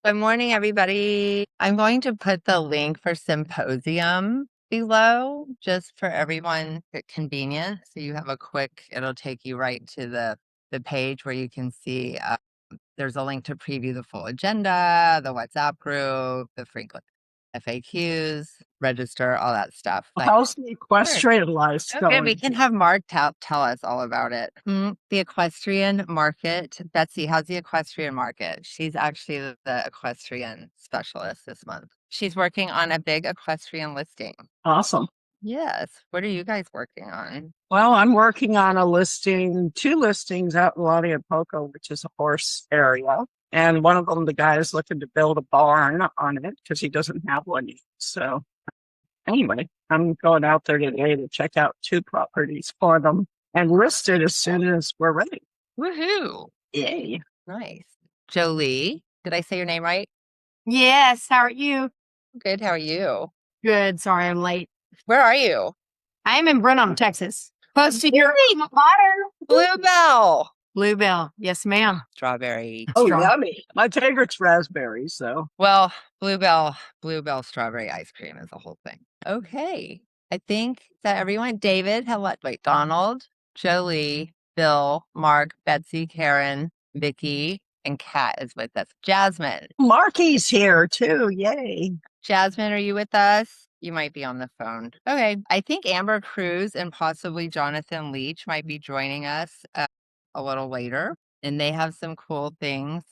Good morning, everybody. I'm going to put the link for symposium below just for everyone's convenience. So you have it'll take you right to the page where you can see there's a link to preview the full agenda, the WhatsApp group, the frequent FAQs, register, all that stuff. How's the equestrian life Okay, going? we can have Mark tell us all about it. The equestrian market. Betsy, how's the equestrian market? She's actually the equestrian specialist this month. She's working on a big equestrian listing. Awesome. Yes. What are you guys working on? Well, I'm working on two listings out in Poco, which is a horse area. And one of them, the guy is looking to build a barn on it because he doesn't have one yet. So anyway, I'm going out there today to check out two properties for them and list it as soon as we're ready. Woohoo. Yay. Nice. Jolie, did I say your name right? Yes. How are you? Good. How are you? Good. Sorry, I'm late. Where are you? I am in Brenham, Texas. Close to your Bluebell. Bluebell. Yes, ma'am. Strawberry. Oh, yummy. My favorite's raspberry, so. Well, Bluebell strawberry ice cream is the whole thing. Okay. I think that everyone, David, wait, Donald, Jolie, Bill, Mark, Betsy, Karen, Vicky, and Kat is with us. Jasmine. Marky's here too. Yay. Jasmine, are you with us? You might be on the phone. Okay. I think Amber Cruz and possibly Jonathan Leach might be joining us a little later, and they have some cool things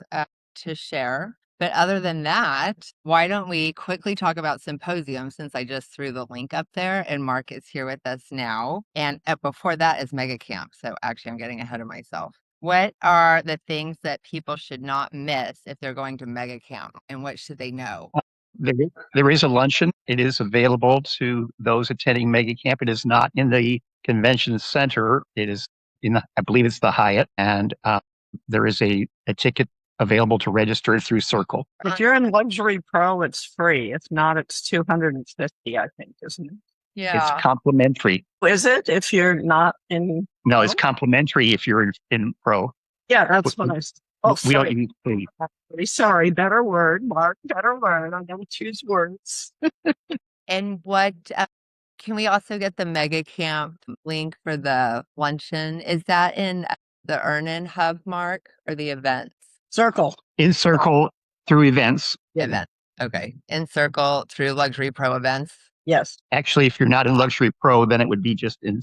to share. But other than that, why don't we quickly talk about Symposium, since I just threw the link up there and Mark is here with us now. And before that is Mega Camp. So actually, I'm getting ahead of myself. What are the things that people should not miss if they're going to Mega Camp, and what should they know? There is a luncheon. It is available to those attending Mega Camp. It is not in the convention center. It is I believe it's the Hyatt, and there is a ticket available to register through Circle. If you're in Luxury Pro, it's free. If not, it's $250, I think, isn't it? Yeah. It's complimentary. Is it if you're not in? No, it's complimentary if you're in Pro. Yeah, that's what I said. Oh, we don't sorry. use free. Sorry, better word, Mark. Better word. I'm going to choose words. And what can we also get the Mega Camp link for the luncheon? Is that in the Earn-In Hub, Mark, or the events? Circle. In Circle through events. Event. Okay. In Circle through Luxury Pro events. Yes. Actually, if you're not in Luxury Pro, then it would be just in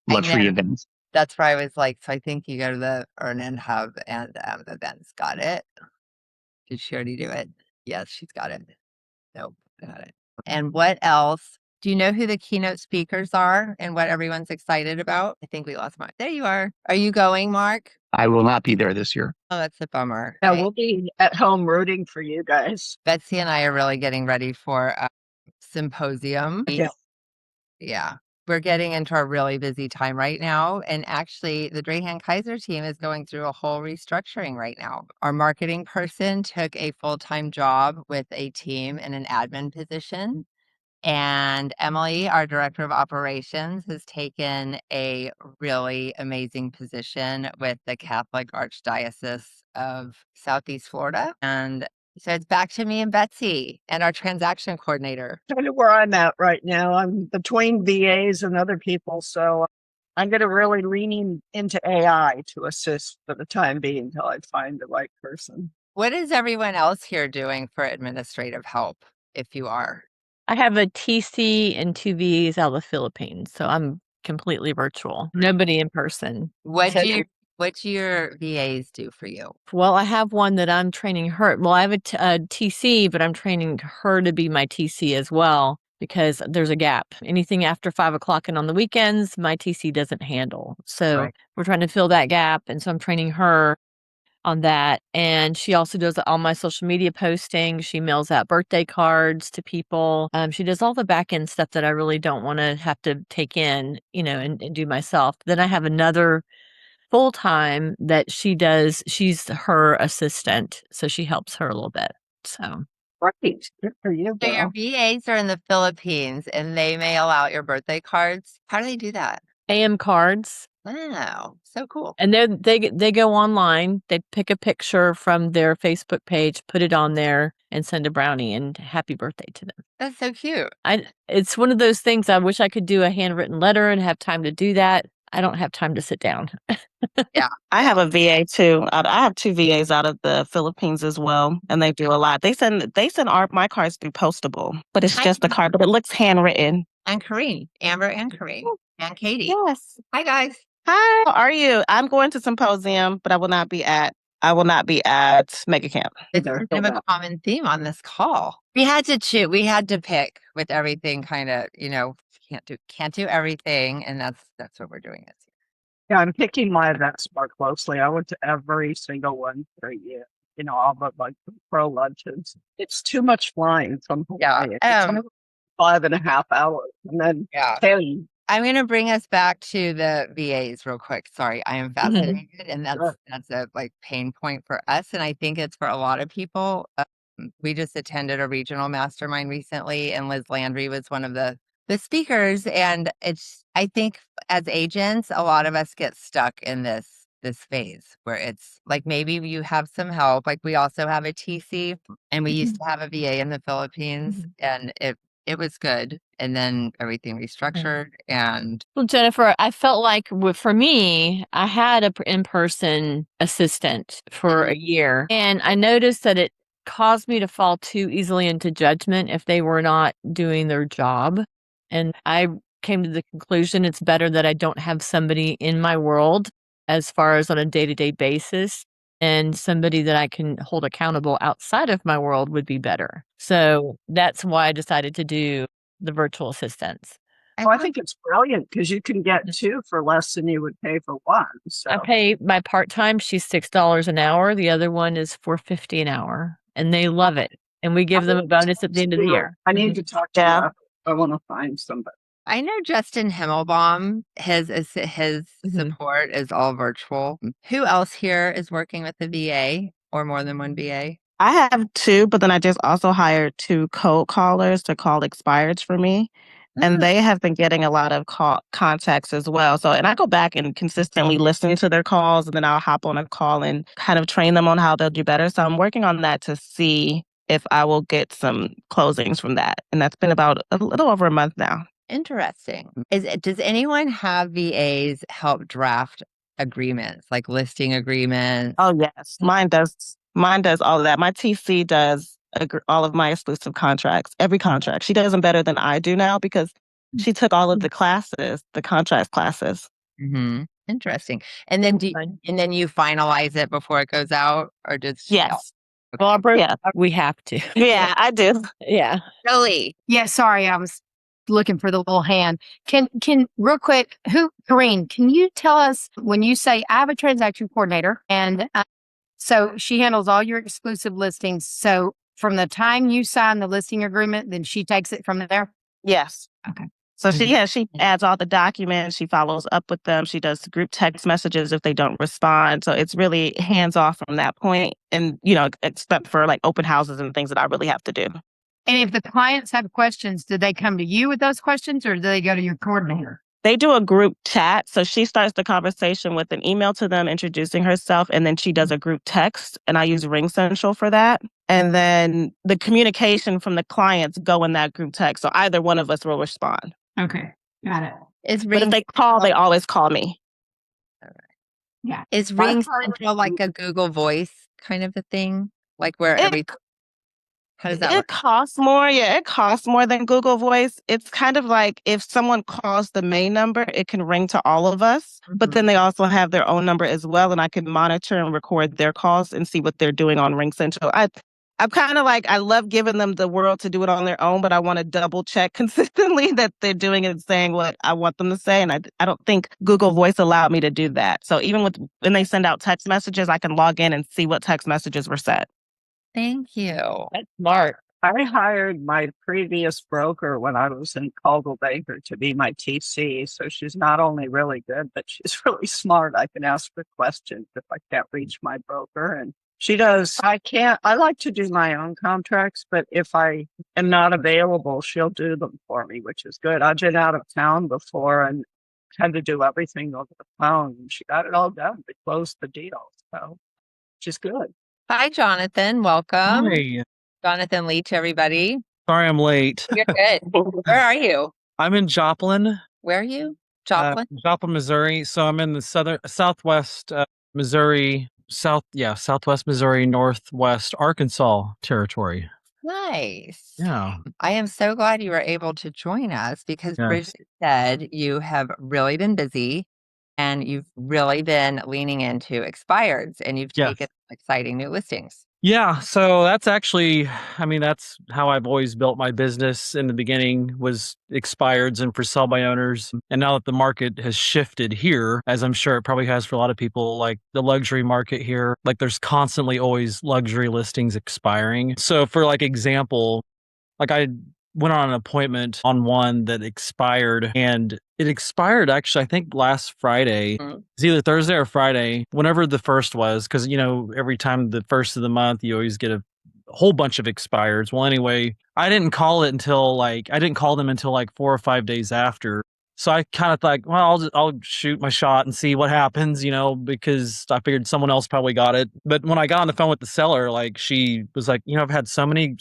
luxury events. That's where I was like, so I think you go to the Earn-In Hub and events. Got it. Did she already do it? Yes, she's got it. Nope, got it. And what else? Do you know who the keynote speakers are and what everyone's excited about? I think we lost Mark. There you are. Are you going, Mark? I will not be there this year. Oh, that's a bummer. Yeah, we'll be at home rooting for you guys. Betsy and I are really getting ready for Symposium. Yeah. We're getting into a really busy time right now. And actually, the Drahan Kaiser team is going through a whole restructuring right now. Our marketing person took a full-time job with a team in an admin position. And Emily, our director of operations, has taken a really amazing position with the Catholic Archdiocese of Southeast Florida. And so it's back to me and Betsy and our transaction coordinator. Kind of where I'm at right now. I'm between VAs and other people. So I'm going to really lean into AI to assist for the time being until I find the right person. What is everyone else here doing for administrative help, if you are? I have a TC and 2 VAs out of the Philippines, so I'm completely virtual. Nobody in person. What do your VAs do for you? Well, I have one that I'm training her. Well, I have a TC, but I'm training her to be my TC as well because there's a gap. Anything after 5 o'clock and on the weekends, my TC doesn't handle. So we're trying to fill that gap. And so I'm training her on that. And she also does all my social media posting. She mails out birthday cards to people. She does all the back end stuff that I really don't want to have to take in, and do myself. Then I have another full time that she does. She's her assistant. So she helps her a little bit. So. Right. Good for you. So your VAs are in the Philippines and they mail out your birthday cards. How do they do that? AM cards. Wow, so cool. And they go online, they pick a picture from their Facebook page, put it on there, and send a brownie and happy birthday to them. That's so cute. It's one of those things I wish I could do a handwritten letter and have time to do that. I don't have time to sit down. I have a VA too. I have 2 VAs out of the Philippines as well, and they do a lot. They send my cards through Postable, but it's just the card, but it looks handwritten. And Kareen, Amber and Kareen, and Katie. Yes. Hi guys. Hi. How are you? I'm going to symposium, but I will not be at Mega Camp. It's kind of a common theme on this call. We had to choose. We had to pick with everything. Kind of, can't do everything, and that's what we're doing this year. Yeah, I'm picking my events more closely. I went to every single one for a year. All but like the pro lunches. It's too much flying from Hawaii. Yeah. It's 5.5 hours, and then 10. I'm going to bring us back to the VAs real quick. Sorry, I am fascinated, and that's a pain point for us, and I think it's for a lot of people. We just attended a regional mastermind recently, and Liz Landry was one of the speakers, and I think as agents, a lot of us get stuck in this phase where it's like maybe you have some help. Like we also have a TC, and we used to have a VA in the Philippines, and it was good. And then everything restructured. And well, Jennifer, I felt like for me, I had an in-person assistant for a year, and I noticed that it caused me to fall too easily into judgment if they were not doing their job. And I came to the conclusion it's better that I don't have somebody in my world as far as on a day-to-day basis, and somebody that I can hold accountable outside of my world would be better. So that's why I decided to do the virtual assistants. I think it's brilliant because you can get 2 for less than you would pay for 1. So I pay my part-time, she's $6 an hour. The other one is $4.50 an hour, and they love it. And we give them a bonus at the end of the year. I need to talk to you. I want to find somebody. I know Justin Himmelbaum, his support is all virtual. Who else here is working with the VA or more than one VA? I have 2, but then I just also hired 2 cold callers to call expireds for me. And they have been getting a lot of contacts as well. So, and I go back and consistently listen to their calls, and then I'll hop on a call and kind of train them on how they'll do better. So I'm working on that to see if I will get some closings from that. And that's been about a little over a month now. Interesting. Does anyone have VAs help draft agreements, like listing agreements? Oh, yes. Mine does all of that. My TC does all of my exclusive contracts, every contract. She does them better than I do now because she took all of the classes, the contract classes. Mm-hmm. Interesting. And then you finalize it before it goes out, or does yes. Barbara, yeah. We have to. Yeah, I do. Yeah. Really? Yeah, sorry, I was looking for the little hand. Can real quick, Kareen, can you tell us when you say I have a transaction coordinator, and so she handles all your exclusive listings. So from the time you sign the listing agreement, then she takes it from there? Yes. Okay. So she adds all the documents. She follows up with them. She does group text messages if they don't respond. So it's really hands off from that point. And, except for like open houses and things that I really have to do. And if the clients have questions, do they come to you with those questions, or do they go to your coordinator? They do a group chat. So she starts the conversation with an email to them introducing herself, and then she does a group text, and I use Ring Central for that. And then the communication from the clients go in that group text. So either one of us will respond. Okay, got it. But if they call, they always call me. All right. Yeah. Is Ring Central like a Google Voice kind of a thing? Like where how does that work? It costs more. Yeah, it costs more than Google Voice. It's kind of like if someone calls the main number, it can ring to all of us. But then they also have their own number as well, and I can monitor and record their calls and see what they're doing on Ring Central. I'm kind of like, I love giving them the world to do it on their own, but I want to double check consistently that they're doing it and saying what I want them to say. And I don't think Google Voice allowed me to do that. So even when they send out text messages, I can log in and see what text messages were sent. Thank you. That's smart. I hired my previous broker when I was in Caldwell Banker to be my TC. So she's not only really good, but she's really smart. I can ask her questions if I can't reach my broker. And she does. I like to do my own contracts, but if I am not available, she'll do them for me, which is good. I've been out of town before, and tend to do everything over the phone. She got it all done. They closed the deal. So, which is good. Hi, Jonathan. Welcome. Hi. Jonathan Leach, everybody. Sorry I'm late. You're good. Where are you? I'm in Joplin, Where are you? Joplin? Joplin, Missouri. So I'm in the southwest Missouri, southwest Missouri, northwest Arkansas territory. Nice. Yeah. I am so glad you were able to join us because Yes. Bridget said you have really been busy and you've really been leaning into expireds and you've Yes. taken exciting new listings. Yeah, so that's actually, I mean, that's how I've always built my business in the beginning was expireds and for sell by owners. And now that the market has shifted here, as I'm sure it probably has for a lot of people, like the luxury market here, like there's constantly always luxury listings expiring. So for like example, like I went on an appointment on one that expired and it expired actually, I think last Friday. Mhm. It's either Thursday or Friday, whenever the first was, because, you know, every time the first of the month, you always get a whole bunch of expires. Well, anyway, I didn't call them until like 4 or 5 days after. So I kind of thought, well, I'll shoot my shot and see what happens, you know, because I figured someone else probably got it. But when I got on the phone with the seller, like she was like, you know, I've had so many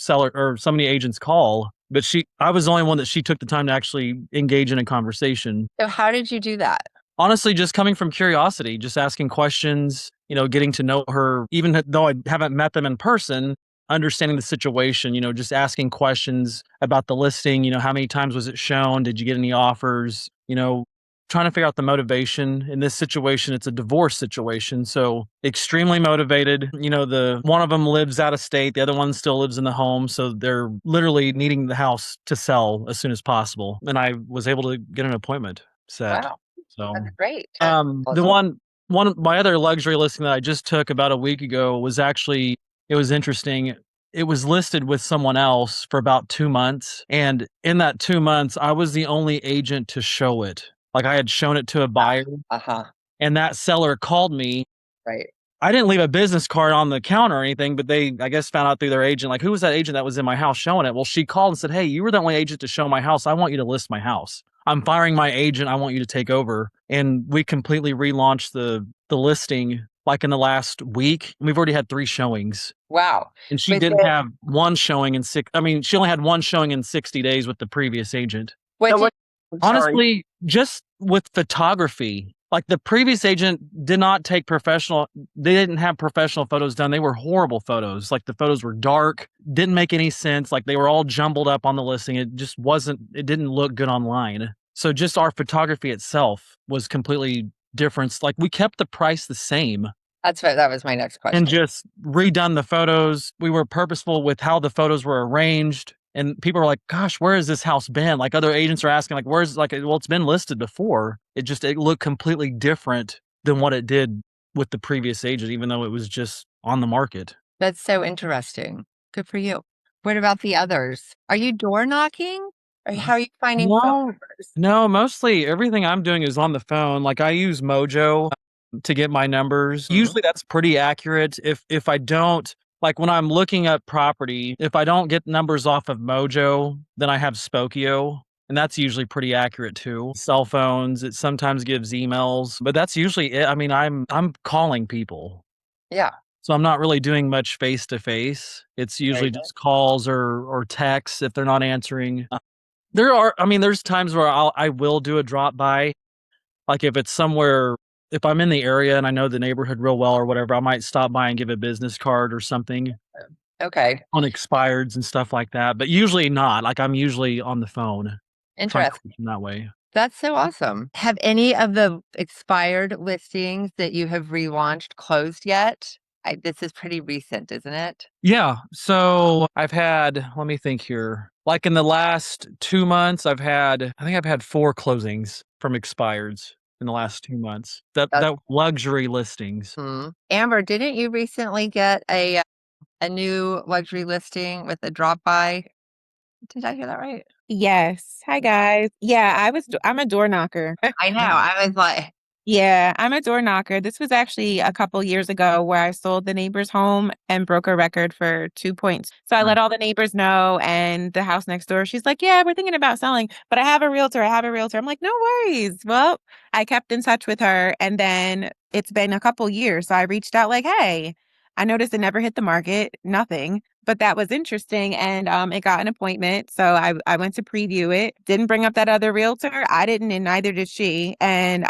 agents call, but I was the only one that she took the time to actually engage in a conversation. So how did you do that? Honestly, just coming from curiosity, just asking questions, you know, getting to know her, even though I haven't met them in person, understanding the situation, you know, just asking questions about the listing, you know, how many times was it shown? Did you get any offers? You know, trying to figure out the motivation. In this situation, it's a divorce situation. So extremely motivated. You know, one of them lives out of state. The other one still lives in the home. So they're literally needing the house to sell as soon as possible. And I was able to get an appointment set. Wow. So That's great. the Awesome. one of my other luxury listing that I just took about a week ago was actually, it was interesting. It was listed with someone else for about 2 months. And in that 2 months, I was the only agent to show it. Like I had shown it to a buyer Uh-huh. and that seller called me. Right. I didn't leave a business card on the counter or anything, but they, I guess, found out through their agent, like, who was that agent that was in my house showing it? Well, she called and said, hey, you were the only agent to show my house. I want you to list my house. I'm firing my agent. I want you to take over. And we completely relaunched the listing like in the last week. We've already had 3 showings. Wow. And she Was didn't it- have one showing in she only had one showing in 60 days with the previous agent. What So did- what- sorry. Honestly, just with photography, like the previous agent did not take they didn't have professional photos done. They were horrible photos. Like the photos were dark, didn't make any sense. Like they were all jumbled up on the listing. It didn't look good online. So just our photography itself was completely different. Like we kept the price the same. that was my next question. And just redone the photos. We were purposeful with how the photos were arranged. And people were like, gosh, where has this house been? Like other agents are asking, like, well, it's been listed before. It looked completely different than what it did with the previous agent, even though it was just on the market. That's so interesting. Good for you. What about the others? Are you door knocking? Or how are you finding phone numbers? No, mostly everything I'm doing is on the phone. Like I use Mojo to get my numbers. Mhm. Usually that's pretty accurate. If I don't, like when I'm looking at property, if I don't get numbers off of Mojo, then I have Spokio. And that's usually pretty accurate too. Cell phones, it sometimes gives emails, but that's usually it. I mean, I'm calling people. Yeah. So I'm not really doing much face to face. It's usually just calls or texts if they're not answering. There's times where I will do a drop by. Like if it's somewhere, if I'm in the area and I know the neighborhood real well or whatever, I might stop by and give a business card or something Okay. on expireds and stuff like that. But usually not. Like I'm usually on the phone. Interesting. In that way. That's so awesome. Have any of the expired listings that you have relaunched closed yet? This is pretty recent, isn't it? Yeah. So I've had, let me think here. Like in the last 2 months, I think I've had 4 closings from expireds in the last 2 months. That luxury listings. Hmm. Amber, didn't you recently get a new luxury listing with a drop by? Did I hear that right? Yes. Hi guys. Yeah, I'm a door knocker. I know. I was like, Yeah, I'm a door knocker. This was actually a couple years ago where I sold the neighbor's home and broke a record for 2 points. So I let all the neighbors know, and the house next door, she's like, yeah, we're thinking about selling, but I have a realtor. I have a realtor. I'm like, no worries. Well, I kept in touch with her, and then it's been a couple years. So I reached out like, hey, I noticed it never hit the market, nothing. But that was interesting, and it got an appointment. So I went to preview it. Didn't bring up that other realtor. I didn't, and neither did she. And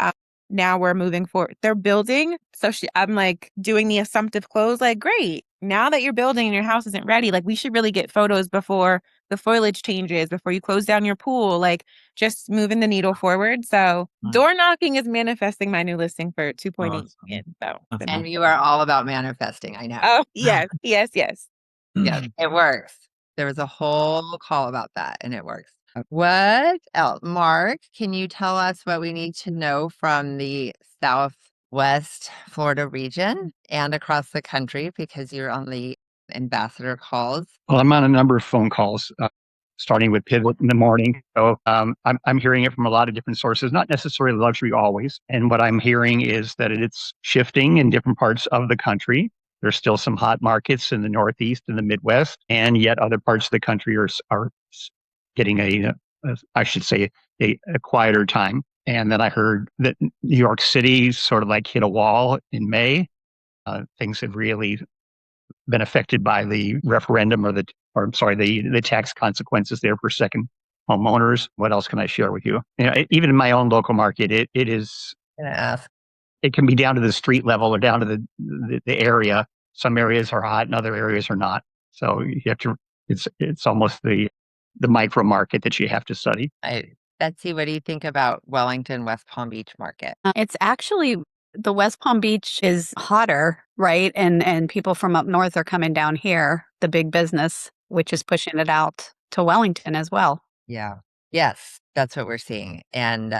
now we're moving forward. They're building. So I'm like doing the assumptive close, like, great. Now that you're building and your house isn't ready, like we should really get photos before the foliage changes, before you close down your pool, like just moving the needle forward. So door knocking is manifesting my new listing for 2.8 million. So And you are all about manifesting, I know. oh yes, yes, yes. Yes, it works. There was a whole call about that, and it works. What else? Mark, can you tell us what we need to know from the Southwest Florida region and across the country, because you're on the ambassador calls? Well, I'm on a number of phone calls, starting with Pivot in the morning. So I'm hearing it from a lot of different sources, not necessarily luxury always. And what I'm hearing is that it's shifting in different parts of the country. There's still some hot markets in the Northeast and the Midwest, and yet other parts of the country are getting I should say, a quieter time. And then I heard that New York City sort of like hit a wall in May. Things have really been affected by the referendum the tax consequences there for second homeowners. What else can I share with you? Even in my own local market, it is. Gonna ask. It can be down to the street level or down to the area. Some areas are hot and other areas are not. So you have to. It's almost the micro market that you have to study. Betsy, what do you think about Wellington, West Palm Beach market? It's actually the West Palm Beach is hotter, right? And people from up north are coming down here, the big business, which is pushing it out to Wellington as well. Yeah. Yes, that's what we're seeing. And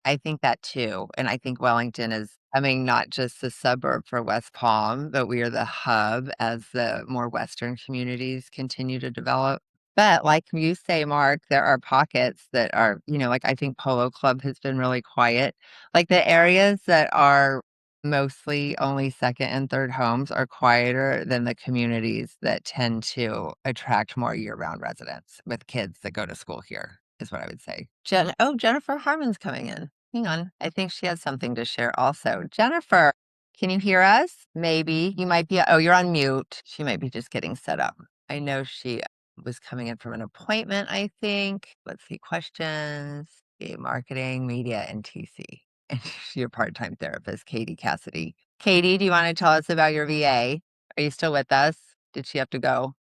I think that too. And I think Wellington is, I mean, not just the suburb for West Palm, but we are the hub as the more Western communities continue to develop. But like you say, Mark, there are pockets that are, like I think Polo Club has been really quiet. Like the areas that are mostly only second and third homes are quieter than the communities that tend to attract more year-round residents with kids that go to school here, is what I would say. Jennifer Harmon's coming in. Hang on. I think she has something to share also. Jennifer, can you hear us? Maybe. You might be, you're on mute. She might be just getting set up. I know she was coming in from an appointment, I think. Let's see, questions, marketing, media, and TC. And she's your part-time therapist, Katie Cassidy. Katie, do you want to tell us about your VA? Are you still with us? Did she have to go?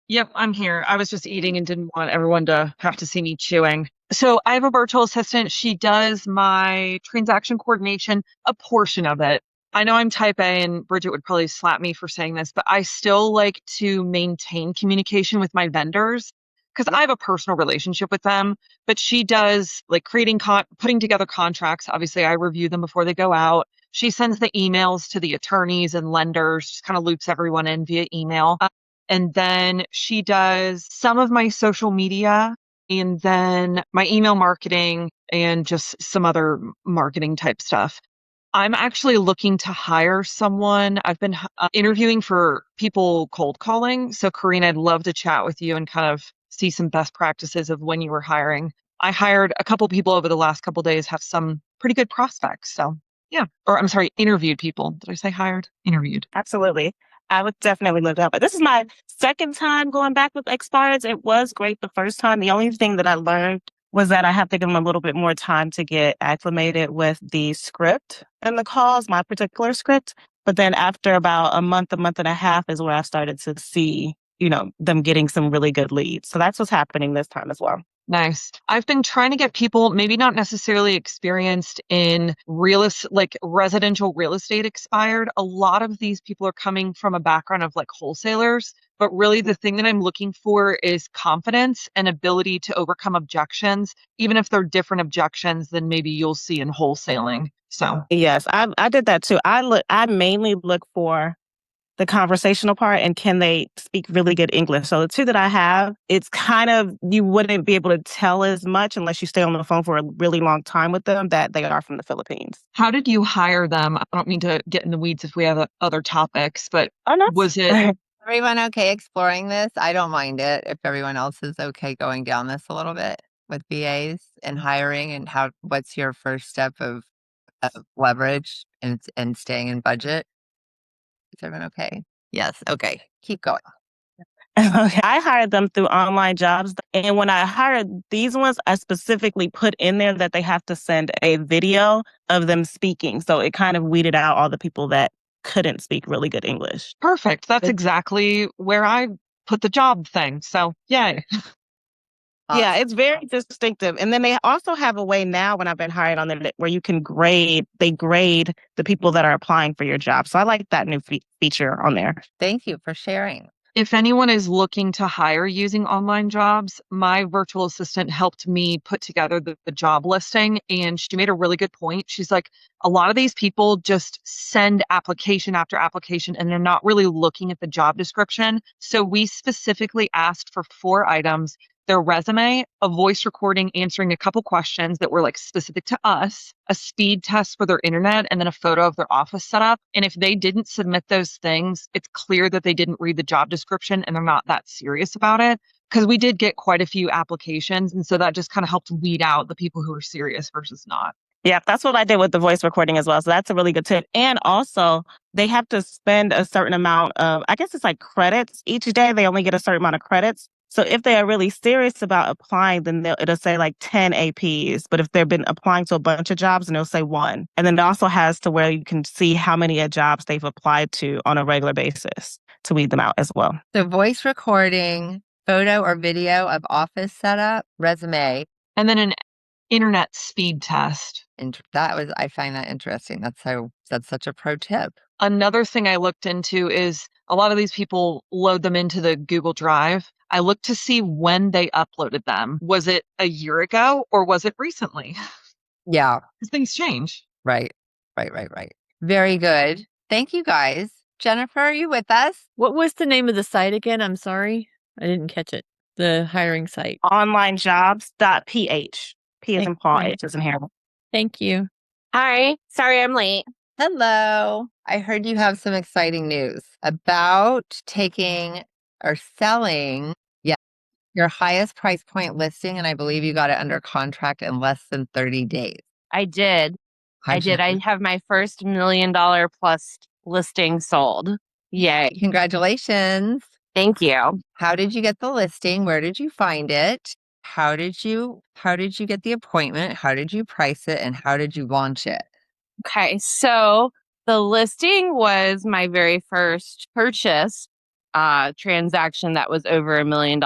Yep, I'm here. I was just eating and didn't want everyone to have to see me chewing. So I have a virtual assistant. She does my transaction coordination, a portion of it. I know I'm type A and Bridget would probably slap me for saying this, but I still like to maintain communication with my vendors because I have a personal relationship with them. But she does like putting together contracts. Obviously, I review them before they go out. She sends the emails to the attorneys and lenders, just kind of loops everyone in via email. And then she does some of my social media and then my email marketing and just some other marketing type stuff. I'm actually looking to hire someone. I've been interviewing for people cold calling. So, Karina, I'd love to chat with you and kind of see some best practices of when you were hiring. I hired a couple people over the last couple of days, have some pretty good prospects. So, yeah. Or I'm sorry, interviewed people. Did I say hired? Interviewed. Absolutely. I would definitely look up. But this is my second time going back with expireds. It was great the first time. The only thing that I learned was that I have to give them a little bit more time to get acclimated with the script and the calls, my particular script. But then after about a month and a half is where I started to see, them getting some really good leads. So that's what's happening this time as well. Nice. I've been trying to get people maybe not necessarily experienced in residential real estate expired. A lot of these people are coming from a background of like wholesalers, but really the thing that I'm looking for is confidence and ability to overcome objections, even if they're different objections than maybe you'll see in wholesaling. So yes, I did that too. I mainly look for the conversational part, and can they speak really good English? So the two that I have, it's kind of, you wouldn't be able to tell as much unless you stay on the phone for a really long time with them that they are from the Philippines. How did you hire them? I don't mean to get in the weeds if we have other topics, but was it everyone okay exploring this? I don't mind it if everyone else is okay going down this a little bit with VAs and hiring, and what's your first step of leverage and staying in budget? Is everyone okay? Yes. Okay. Keep going. I hired them through online jobs. And when I hired these ones, I specifically put in there that they have to send a video of them speaking. So it kind of weeded out all the people that couldn't speak really good English. perfect? That's exactly where I put the job thing. So, yay. Yeah, it's very distinctive. And then they also have a way now when I've been hired on there where you can grade the people that are applying for your job. So I like that new feature on there. Thank you for sharing. If anyone is looking to hire using online jobs, my virtual assistant helped me put together the job listing, and she made a really good point. She's like, a lot of these people just send application after application and they're not really looking at the job description. So we specifically asked for 4 items: their resume, a voice recording answering a couple questions that were like specific to us, a speed test for their internet, and then a photo of their office setup. And if they didn't submit those things, it's clear that they didn't read the job description and they're not that serious about it. Because we did get quite a few applications. And so that just kind of helped weed out the people who are serious versus not. Yeah, that's what I did with the voice recording as well. So that's a really good tip. And also, they have to spend a certain amount of, I guess it's like credits each day. They only get a certain amount of credits. So if they are really serious about applying, then it'll say like 10 APs. But if they've been applying to a bunch of jobs, then it'll say 1. And then it also has to where you can see how many jobs they've applied to on a regular basis to weed them out as well. So voice recording, photo or video of office setup, resume. And then an internet speed test. And I find that interesting. That's such a pro tip. Another thing I looked into is a lot of these people load them into the Google Drive. I looked to see when they uploaded them. Was it a year ago or was it recently? Yeah. Because things change. Right. Very good. Thank you guys. Jennifer, are you with us? What was the name of the site again? I'm sorry. I didn't catch it. The hiring site. Onlinejobs.ph. P as in Paul, H as in Harold. Thank you. Hi. Sorry I'm late. Hello. I heard you have some exciting news about taking or selling your highest price point listing, and I believe you got it under contract in less than 30 days. I did. I have my first $1 million plus listing sold. Yay. Congratulations. Thank you. How did you get the listing? Where did you find it? How did you get the appointment? How did you price it? And how did you launch it? Okay. So the listing was my very first purchase transaction that was over $1 million.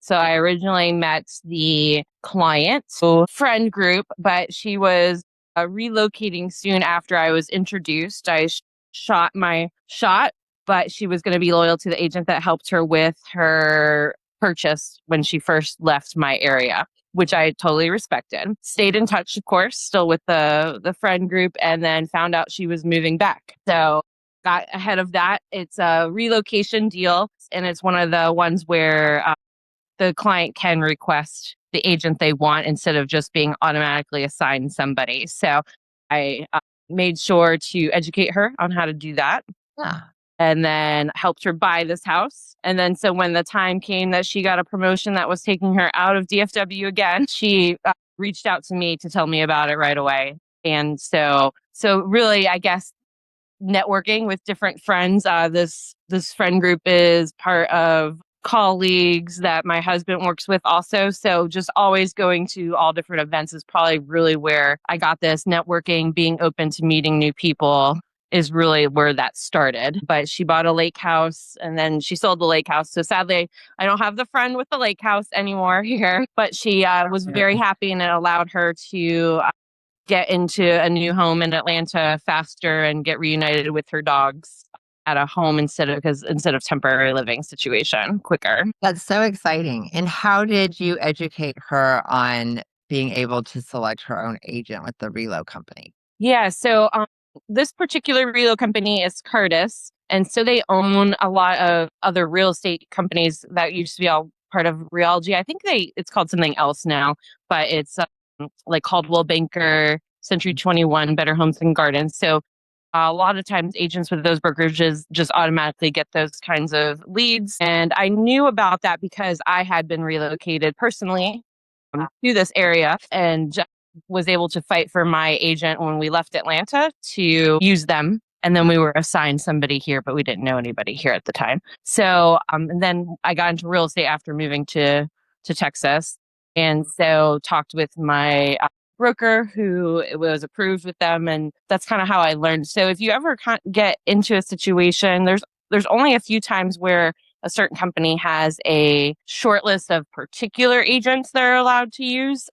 So I originally met the client, friend group, but she was relocating soon after I was introduced. I shot my shot, but she was going to be loyal to the agent that helped her with her purchase when she first left my area, which I totally respected. Stayed in touch, of course, still with the friend group, and then found out she was moving back. So got ahead of that. It's a relocation deal, and it's one of the ones where the client can request the agent they want instead of just being automatically assigned somebody. So I made sure to educate her on how to do that. And then helped her buy this house. And then so when the time came that she got a promotion that was taking her out of DFW again, she reached out to me to tell me about it right away. And so really, I guess, networking with different friends. This friend group is part of colleagues that my husband works with also. So just always going to all different events is probably really where I got this. Networking, being open to meeting new people is really where that started. But she bought a lake house and then she sold the lake house. So sadly, I don't have the friend with the lake house anymore here, but she was very happy, and it allowed her to get into a new home in Atlanta faster and get reunited with her dogs at a home instead of temporary living situation quicker. That's so exciting. And how did you educate her on being able to select her own agent with the Relo company? Yeah, so this particular Relo company is Curtis, And so they own a lot of other real estate companies that used to be all part of Realgy. I think it's called something else now, but it's like Caldwell Banker, Century 21, Better Homes and Gardens. So a lot of times agents with those brokerages just automatically get those kinds of leads. And I knew about that because I had been relocated personally to this area and was able to fight for my agent when we left Atlanta to use them. And then we were assigned somebody here, but we didn't know anybody here at the time. So, and then I got into real estate after moving to Texas. And so talked with my broker who was approved with them. And that's kind of how I learned. So if you ever get into a situation, there's only a few times where a certain company has a short list of particular agents they're allowed to use.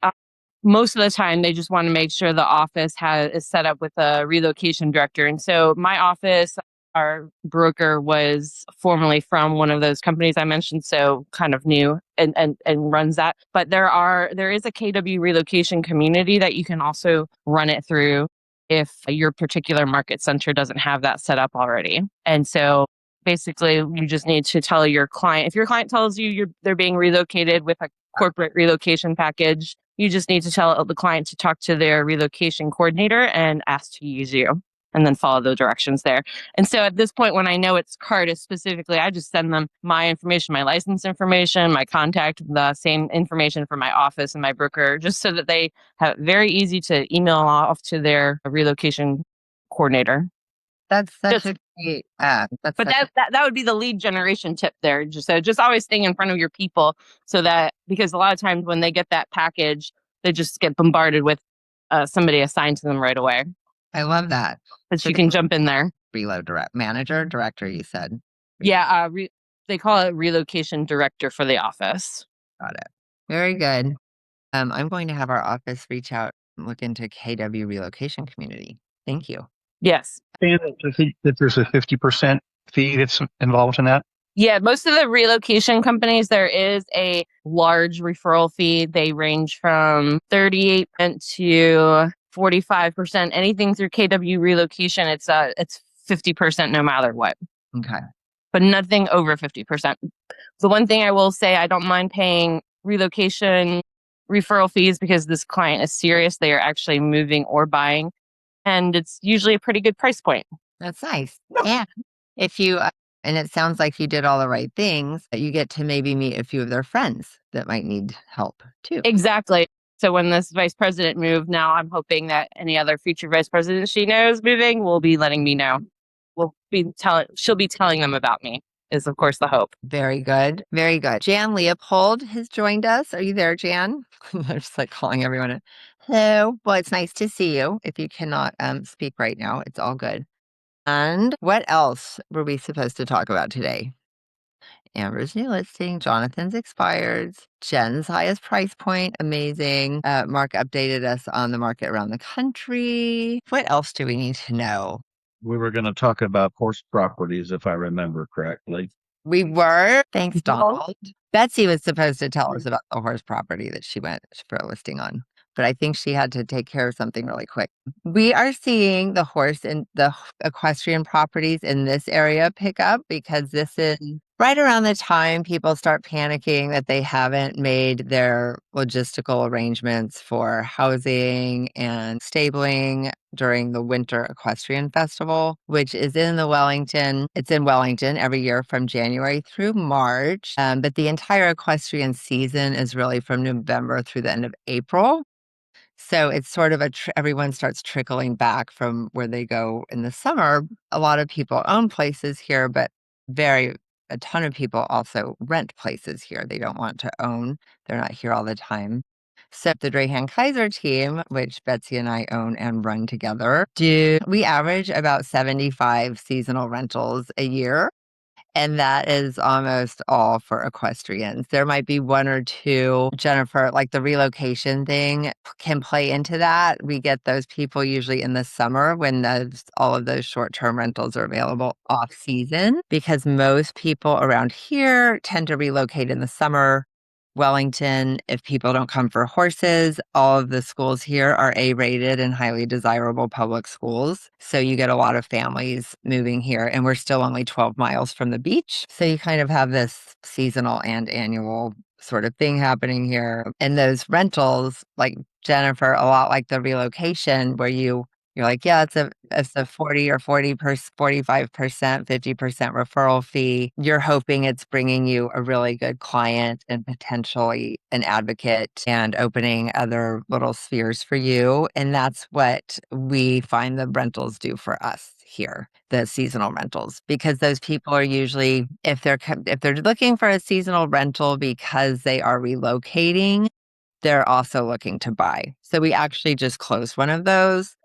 Most of the time, they just want to make sure the office is set up with a relocation director. And so my office, our broker was formerly from one of those companies I mentioned, so kind of new and runs that. But there is a KW relocation community that you can also run it through if your particular market center doesn't have that set up already. And so basically, you just need to tell your client, if your client tells you they're being relocated with a corporate relocation package, you just need to tell the client to talk to their relocation coordinator and ask to use you, and then follow the directions there. And so at this point, when I know it's Cardis specifically, I just send them my information, my license information, my contact, the same information for my office and my broker, just so that they have it very easy to email off to their relocation coordinator. That's such a great, But that would be the lead generation tip there. Just always staying in front of your people, so that, because a lot of times when they get that package, they just get bombarded with somebody assigned to them right away. I love that. But you can jump in there. Director, you said. Yeah, they call it relocation director for the office. Got it. Very good. I'm going to have our office reach out and look into KW relocation community. Thank you. Yes. That there's a 50% fee that's involved in that? Yeah, most of the relocation companies, there is a large referral fee. They range from 38% to 45%. Anything through KW relocation, it's 50% no matter what. Okay. But nothing over 50%. The one thing I will say, I don't mind paying relocation referral fees because this client is serious. They are actually moving or buying. And it's usually a pretty good price point. That's nice. Yeah. If you, and it sounds like you did all the right things, you get to maybe meet a few of their friends that might need help too. Exactly. So when this vice president moved, now I'm hoping that any other future vice president she knows moving will be letting me know. She'll be telling them about me, is of course the hope. Very good. Very good. Jan Leopold has joined us. Are you there, Jan? I'm just like calling everyone. Hello. Well, it's nice to see you. If you cannot speak right now, it's all good. And what else were we supposed to talk about today? Amber's new listing, Jonathan's expired, Jen's highest price point, amazing. Mark updated us on the market around the country. What else do we need to know? We were going to talk about horse properties, if I remember correctly. We were. Thanks, Donald. Betsy was supposed to tell us about the horse property that she went for a listing on, but I think she had to take care of something really quick. We are seeing the horse and the equestrian properties in this area pick up because this is right around the time people start panicking that they haven't made their logistical arrangements for housing and stabling during the Winter Equestrian Festival, which is in Wellington. It's in Wellington every year from January through March. But the entire equestrian season is really from November through the end of April. So it's sort of everyone starts trickling back from where they go in the summer. A lot of people own places here, but a ton of people also rent places here. They don't want to own. They're not here all the time. So the Drahan Kaiser team, which Betsy and I own and run together, we average about 75 seasonal rentals a year. And that is almost all for equestrians. There might be one or two, Jennifer, like the relocation thing can play into that. We get those people usually in the summer when all of those short-term rentals are available off season, because most people around here tend to relocate in the summer Wellington, if people don't come for horses, all of the schools here are A-rated and highly desirable public schools. So you get a lot of families moving here, and we're still only 12 miles from the beach. So you kind of have this seasonal and annual sort of thing happening here. And those rentals, like Jennifer, a lot like the relocation, where you're like, yeah, it's a 40 or 45%, 50% referral fee. You're hoping it's bringing you a really good client and potentially an advocate and opening other little spheres for you. And that's what we find the rentals do for us here, the seasonal rentals, because those people are usually, if they're looking for a seasonal rental because they are relocating, they're also looking to buy. So we actually just closed one of those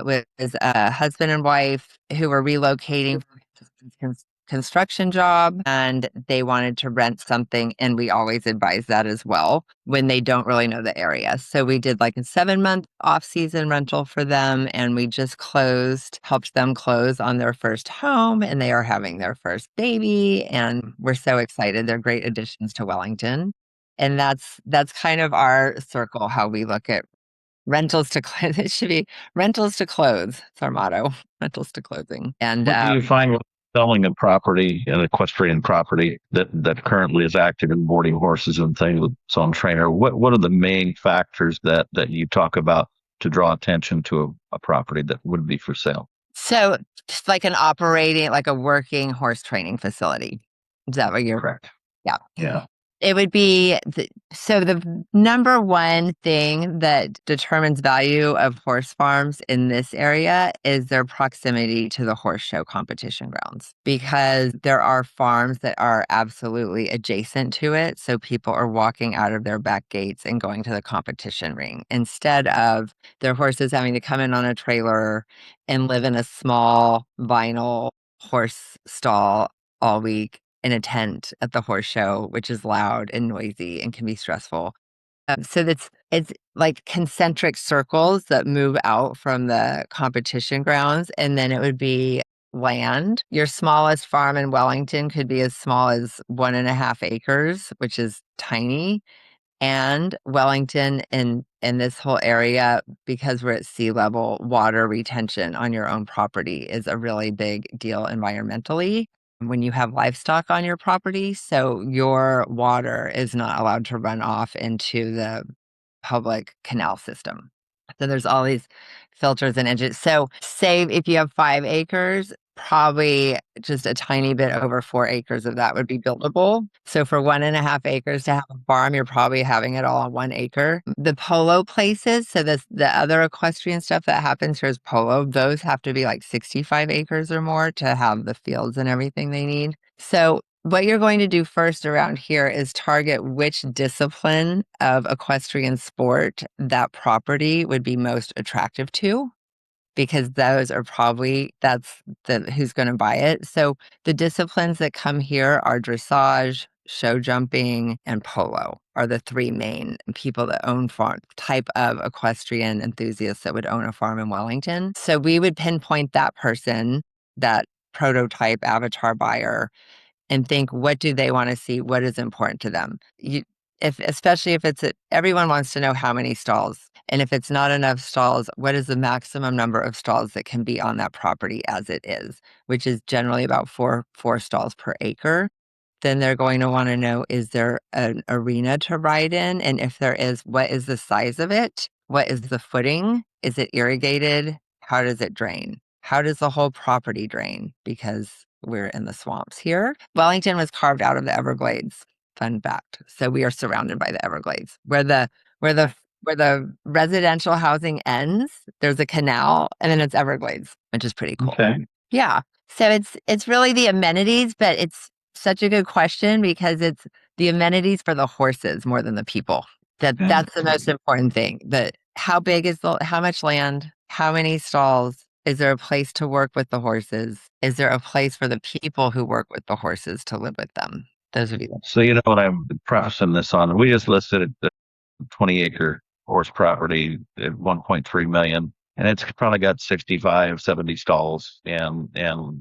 with a husband and wife who were relocating from a construction job, and they wanted to rent something. And we always advise that as well when they don't really know the area. So we did like a 7-month off-season rental for them, and we just helped them close on their first home, and they are having their first baby. And we're so excited. They're great additions to Wellington. And that's kind of our circle, how we look at rentals to it should be rentals to clothes. It's our motto, rentals to clothing. And What do you find with selling a property, an equestrian property that currently is active in boarding horses and things with its own trainer? What are the main factors that you talk about to draw attention to a property that would be for sale? so just like like a working horse training facility. Is that what you're Correct. Yeah. Yeah. It would be the number one thing that determines value of horse farms in this area is their proximity to the horse show competition grounds, because there are farms that are absolutely adjacent to it. So people are walking out of their back gates and going to the competition ring instead of their horses having to come in on a trailer and live in a small vinyl horse stall all week in a tent at the horse show, which is loud and noisy and can be stressful. So it's like concentric circles that move out from the competition grounds, and then it would be land. Your smallest farm in Wellington could be as small as 1.5 acres, which is tiny. And Wellington and this whole area, because we're at sea level, water retention on your own property is a really big deal environmentally when you have livestock on your property. So your water is not allowed to run off into the public canal system. So there's all these filters and edges. So say if you have 5 acres, probably just a tiny bit over 4 acres of that would be buildable. So for 1.5 acres to have a farm, you're probably having it all on 1 acre. The polo places, so the other equestrian stuff that happens here is polo. Those have to be like 65 acres or more to have the fields and everything they need. So what you're going to do first around here is target which discipline of equestrian sport that property would be most attractive to, because those are that's who's going to buy it. So the disciplines that come here are dressage, show jumping, and polo are the 3 main people that own farm type of equestrian enthusiasts that would own a farm in Wellington. So we would pinpoint that person, that prototype avatar buyer, and think, what do they want to see? What is important to them? Especially if everyone wants to know how many stalls. And if it's not enough stalls, what is the maximum number of stalls that can be on that property as it is, which is generally about four stalls per acre. Then they're going to want to know, is there an arena to ride in? And if there is, what is the size of it? What is the footing? Is it irrigated? How does it drain? How does the whole property drain? Because we're in the swamps here. Wellington was carved out of the Everglades. Fun fact. So we are surrounded by the Everglades. Where the residential housing ends, there's a canal, and then it's Everglades, which is pretty cool. Okay. Yeah. So it's really the amenities, but it's such a good question because it's the amenities for the horses more than the people. That's the most important thing. How much land? How many stalls? Is there a place to work with the horses? Is there a place for the people who work with the horses to live with them? Those would be So you know what I'm prefacing this on. We just listed the 20-acre horse property at 1.3 million, and it's probably got 65, 70 stalls, and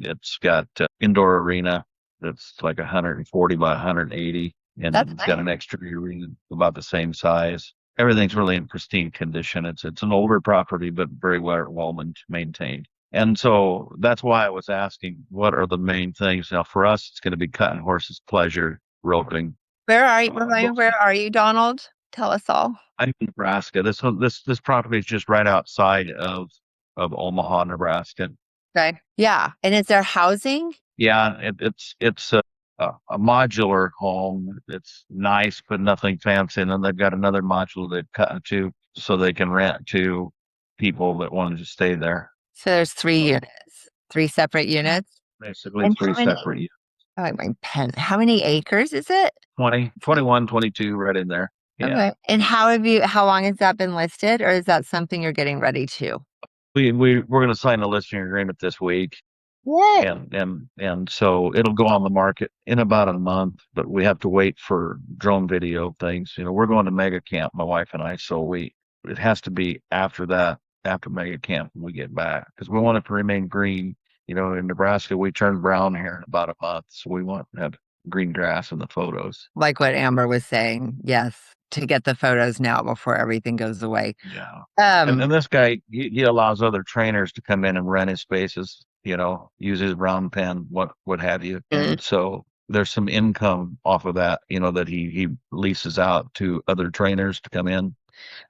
it's got indoor arena that's like 140 by 180. and That's it's got an nice. exterior about the same size. Everything's really in pristine condition. It's an older property, but very well maintained. And so that's why I was asking, what are the main things? Now, for us, it's going to be cutting horses, pleasure, roping. Where are you? Remind me, where are you, Donald? Tell us all. I'm in Nebraska. This property is just right outside of Omaha, Nebraska. Okay. Yeah. And is there housing? Yeah, it's a modular home. It's nice, but nothing fancy. And then they've got another module they've cut into so they can rent to people that wanted to stay there. So there's 3 units, 3 separate units. Basically, And three how many? separate. Oh, like my pen. How many acres is it? 20, 21, 22, right in there. Yeah. Okay. And how long has that been listed, or is that something you're getting ready to? We're going to sign a listing agreement this week. Yeah. And so it'll go on the market in about a month, but we have to wait for drone video things. You know, we're going to mega camp, my wife and I, so it has to be after that, after mega camp when we get back, because we want it to remain green. You know, in Nebraska, we turn brown here in about a month, so we want to have green grass in the photos. Like what Amber was saying, yes, to get the photos now before everything goes away. Yeah. And this guy, he allows other trainers to come in and rent his spaces, you know, use his brown pen, what have you. And so there's some income off of that, you know, that he leases out to other trainers to come in.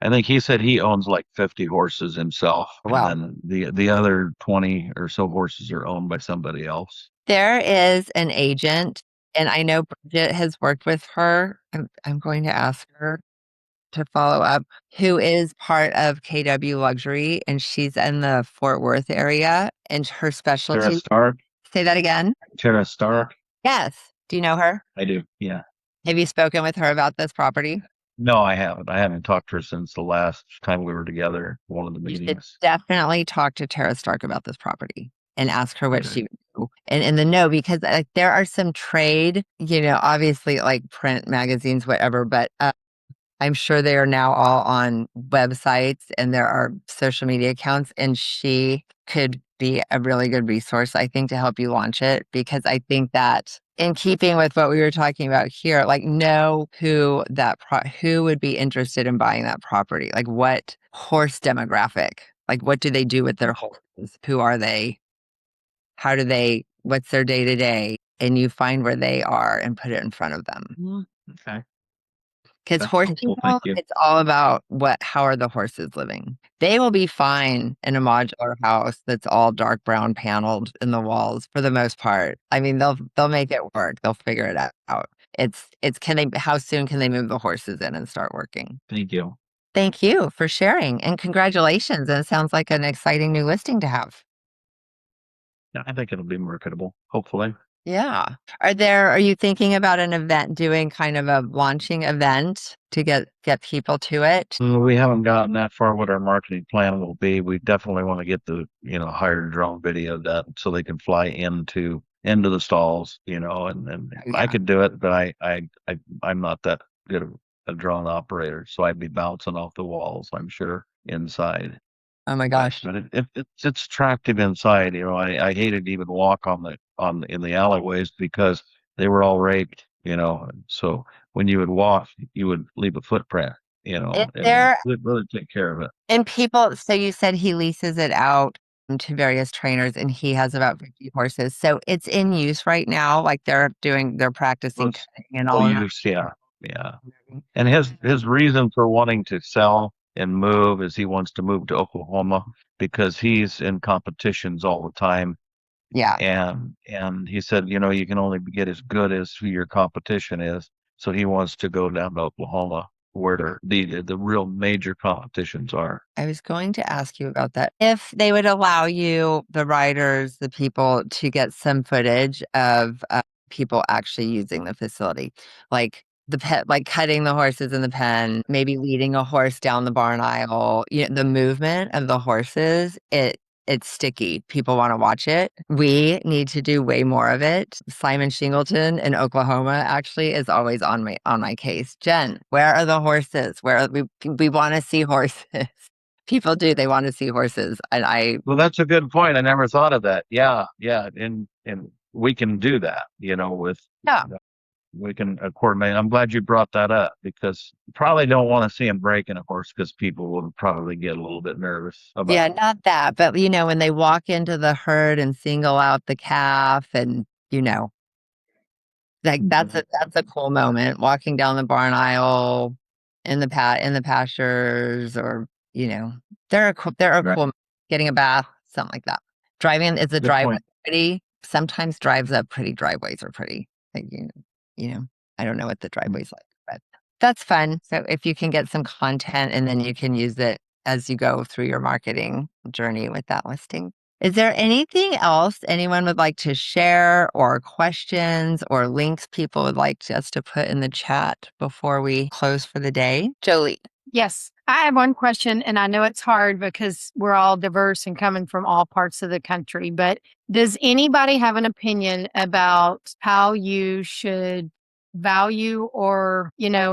I think he said he owns like 50 horses himself. Wow. And then the other 20 or so horses are owned by somebody else. There is an agent, and I know Bridget has worked with her. I'm going to ask her to follow up, who is part of KW Luxury, and she's in the Fort Worth area, and her Tara specialty. Stark. Say that again. Tara Stark. Yes. Do you know her? I do. Yeah. Have you spoken with her about this property? No, I haven't. I haven't talked to her since the last time we were together, one of the You should meetings. definitely talk to Tara Stark about this property and ask her what she would do. And in the know, because like there are some trade, you know, obviously like print magazines, whatever, but I'm sure they are now all on websites and there are social media accounts, and she could be a really good resource, I think, to help you launch it, because I think that in keeping with what we were talking about here, like know who who would be interested in buying that property, like what horse demographic, like what do they do with their horses? Who are they? How do they, what's their day to day? And you find where they are and put it in front of them. Okay. Because That's horse helpful. people, Thank you. it's all about how are the horses living? They will be fine in a modular house that's all dark brown paneled in the walls for the most part. I mean, they'll make it work. They'll figure it out. It's how soon can they move the horses in and start working? Thank you. Thank you for sharing, and congratulations. And it sounds like an exciting new listing to have. Yeah, I think it'll be marketable, hopefully. Yeah. Are you thinking about an event, doing kind of a launching event to get people to it? We haven't gotten that far what our marketing plan will be. We definitely want to get the, you know, hired drone video done so they can fly into the stalls, you know, and I could do it, but I'm not that good of a drone operator. So I'd be bouncing off the walls, I'm sure, inside. Oh my gosh. But it's attractive inside. You know, I hated to even walk in the alleyways because they were all raked, you know. And so when you would walk, you would leave a footprint, you know, If and there would really take care of it. and people, so you said he leases it out to various trainers and he has about 50 horses. So it's in use right now. Like they're practicing Let's cutting and all of that. use, yeah. And his reason for wanting to sell and move is he wants to move to Oklahoma because he's in competitions all the time. Yeah. And he said, you know, you can only get as good as who your competition is. So he wants to go down to Oklahoma where the real major competitions are. I was going to ask you about that. If they would allow you, the riders, the people, to get some footage of people actually using the facility, like like cutting the horses in the pen, maybe leading a horse down the barn aisle, you know, the movement of the horses, it's sticky. People want to watch it. We need to do way more of it. Simon Shingleton in Oklahoma actually is always on my case. Jen, where are the horses? We want to see horses. People do. They want to see horses. And well, that's a good point. I never thought of that. Yeah. And we can do that, you know, with we can coordinate. I'm glad you brought that up because you probably don't want to see them breaking a horse because people will probably get a little bit nervous about Yeah, not that, but when they walk into the herd and single out the calf and, like that's a cool moment walking down the barn aisle in the pastures or, they're cool getting a bath, something like that. Driving is a Good driveway point. pretty. Sometimes drives up pretty driveways are pretty. Like, I don't know what the driveway's like, but that's fun. So if you can get some content and then you can use it as you go through your marketing journey with that listing. Is there anything else anyone would like to share or questions or links people would like us to put in the chat before we close for the day? Jolie. Yes, I have one question, and I know it's hard because we're all diverse and coming from all parts of the country, but does anybody have an opinion about how you should value or,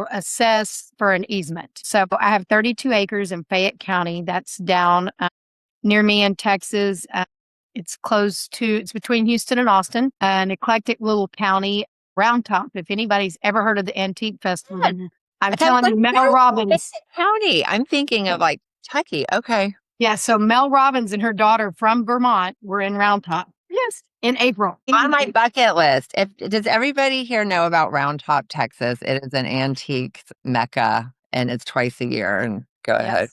assess for an easement? So I have 32 acres in Fayette County. That's down near me in Texas. It's between Houston and Austin, an eclectic little county, Round Top. If anybody's ever heard of the Antique Festival, I'm telling you, Mel Robbins. County. I'm thinking of like Kentucky. Okay. Yeah, so Mel Robbins and her daughter from Vermont were in Round Top. Yes, in April. On my bucket list. Does everybody here know about Round Top, Texas? It is an antique mecca and it's twice a year. And go ahead.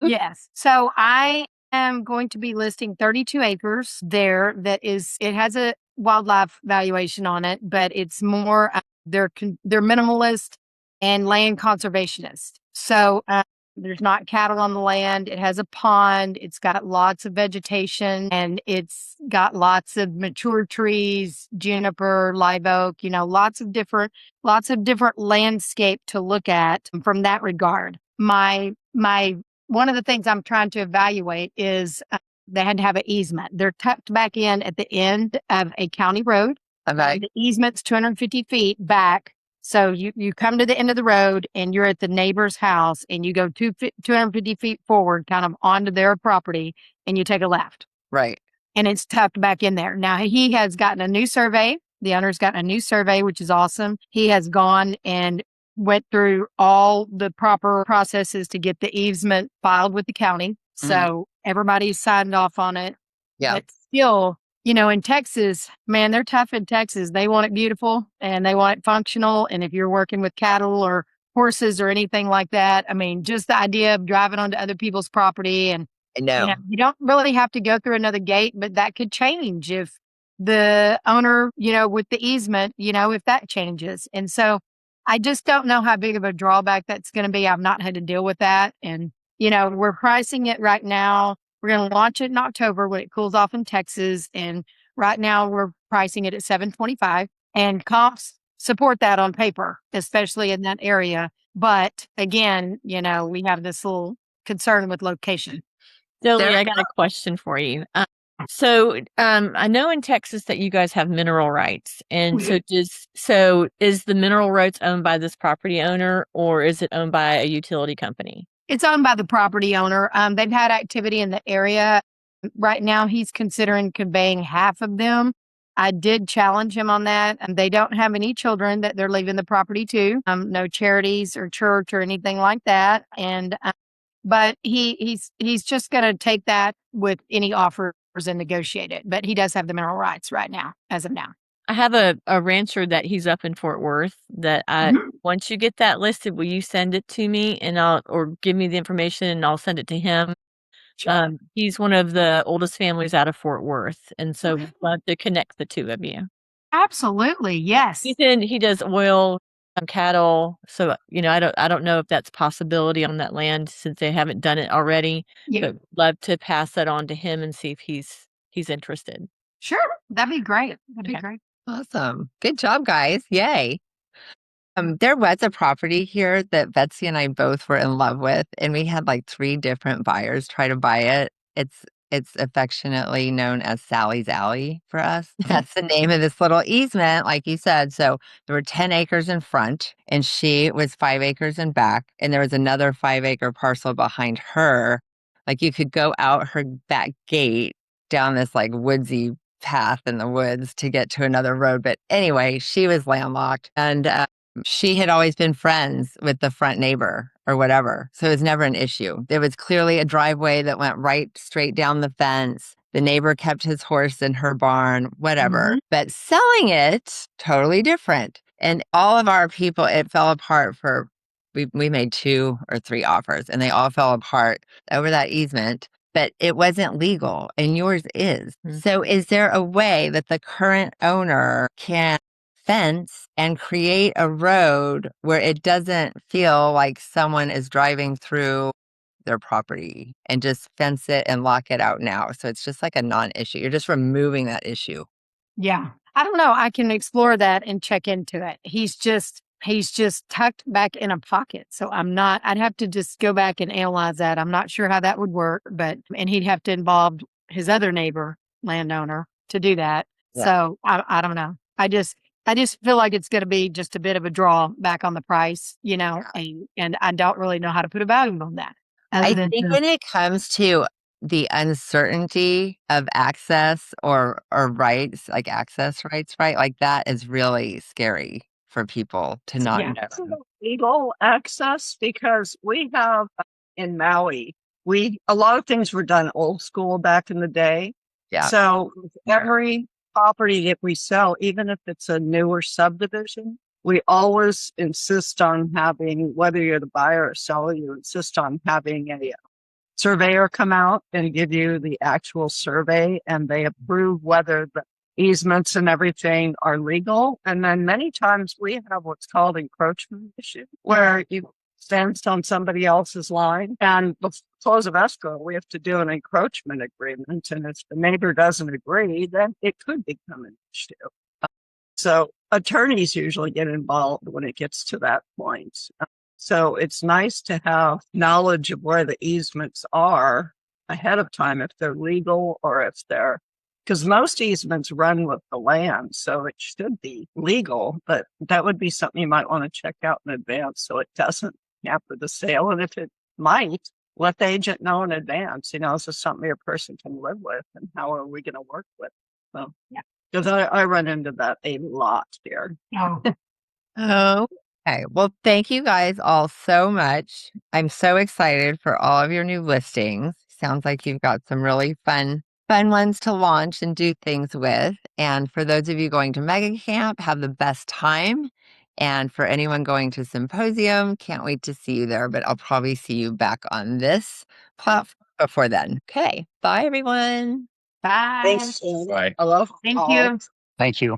Yes. So I am going to be listing 32 acres there. It has a wildlife valuation on it, but it's more, they're minimalist and land conservationist. So there's not cattle on the land. It has a pond. It's got lots of vegetation and it's got lots of mature trees, juniper, live oak, lots of different landscape to look at from that regard. My one of the things I'm trying to evaluate is they had to have an easement. They're tucked back in at the end of a county road. Okay. The easement's 250 feet back. So you come to the end of the road and you're at the neighbor's house and you go 250 feet forward, kind of onto their property, and you take a left. Right. And it's tucked back in there. Now he has gotten a new survey. The owner's gotten a new survey, which is awesome. He has gone and went through all the proper processes to get the easement filed with the county. So everybody's signed off on it. Yeah. But still, in Texas, man, they're tough in Texas. They want it beautiful and they want it functional. And if you're working with cattle or horses or anything like that, I mean, just the idea of driving onto other people's property and I know. you don't really have to go through another gate, but that could change if the owner, with the easement, if that changes. And so I just don't know how big of a drawback that's going to be. I've not had to deal with that. And, we're pricing it right now. We're going to launch it in October when it cools off in Texas. And right now we're pricing it at $725 and comps support that on paper, especially in that area. But again, we have this little concern with location. Jolie, I got a question for you. So I know in Texas that you guys have mineral rights, and so is the mineral rights owned by this property owner, or is it owned by a utility company? It's owned by the property owner. They've had activity in the area. Right now, he's considering conveying half of them. I did challenge him on that. They don't have any children that they're leaving the property to. No charities or church or anything like that. And but he's just going to take that with any offers and negotiate it. But he does have the mineral rights right now, as of now. I have a rancher that he's up in Fort Worth that once you get that listed, will you send it to me or give me the information and I'll send it to him? Sure. He's one of the oldest families out of Fort Worth. And so we'd love to connect the two of you. Absolutely. Yes. He does oil cattle. So, I don't know if that's a possibility on that land since they haven't done it already. Yeah. But love to pass that on to him and see if he's interested. Sure. That'd be great. That'd be great. Awesome. Good job, guys. Yay. There was a property here that Betsy and I both were in love with, and we had like 3 different buyers try to buy it. It's affectionately known as Sally's Alley for us. That's the name of this little easement, like you said. So there were 10 acres in front, and she was 5 acres in back, and there was another 5-acre parcel behind her. Like you could go out her back gate down this like woodsy path in the woods to get to another road. But anyway, she was landlocked, and she had always been friends with the front neighbor or whatever. So it was never an issue. There was clearly a driveway that went right straight down the fence. The neighbor kept his horse in her barn, whatever. But selling it, totally different. And all of our people, it fell apart for, we made 2 or 3 offers, and they all fell apart over that easement. But it wasn't legal, and yours is. So is there a way that the current owner can fence and create a road where it doesn't feel like someone is driving through their property, and just fence it and lock it out now? So it's just like a non-issue. You're just removing that issue. Yeah. I don't know. I can explore that and check into it. He's just tucked back in a pocket. So I'd have to just go back and analyze that. I'm not sure how that would work, and he'd have to involve his other neighbor landowner to do that. Yeah. So I don't know. I just feel like it's going to be just a bit of a draw back on the price, and I don't really know how to put a value on that. I think when it comes to the uncertainty of access or rights, like access rights, right? Like that is really scary for people to not know. Legal access, because we have in Maui, a lot of things were done old school back in the day. Yeah. So every property that we sell, even if it's a newer subdivision, we always insist on having, whether you're the buyer or seller, you insist on having a surveyor come out and give you the actual survey, and they approve whether the easements and everything are legal. And then many times we have what's called encroachment issue, where you fenced on somebody else's line, and before close of escrow, we have to do an encroachment agreement. And if the neighbor doesn't agree, then it could become an issue. So attorneys usually get involved when it gets to that point. So it's nice to have knowledge of where the easements are ahead of time, if they're legal or if they're, because most easements run with the land, so it should be legal, but that would be something you might want to check out in advance so it doesn't hamper the sale. And if it might, let the agent know in advance, is this something your person can live with, and how are we going to work with it? So, yeah, because I run into that a lot here. Oh. Okay. Well, thank you guys all so much. I'm so excited for all of your new listings. Sounds like you've got some really fun ones to launch and do things with. And for those of you going to Mega Camp, have the best time. And for anyone going to Symposium, can't wait to see you there, but I'll probably see you back on this platform before then. Okay. Bye, everyone. Bye. Thanks. Bye. I love Thank all. you. Thank you.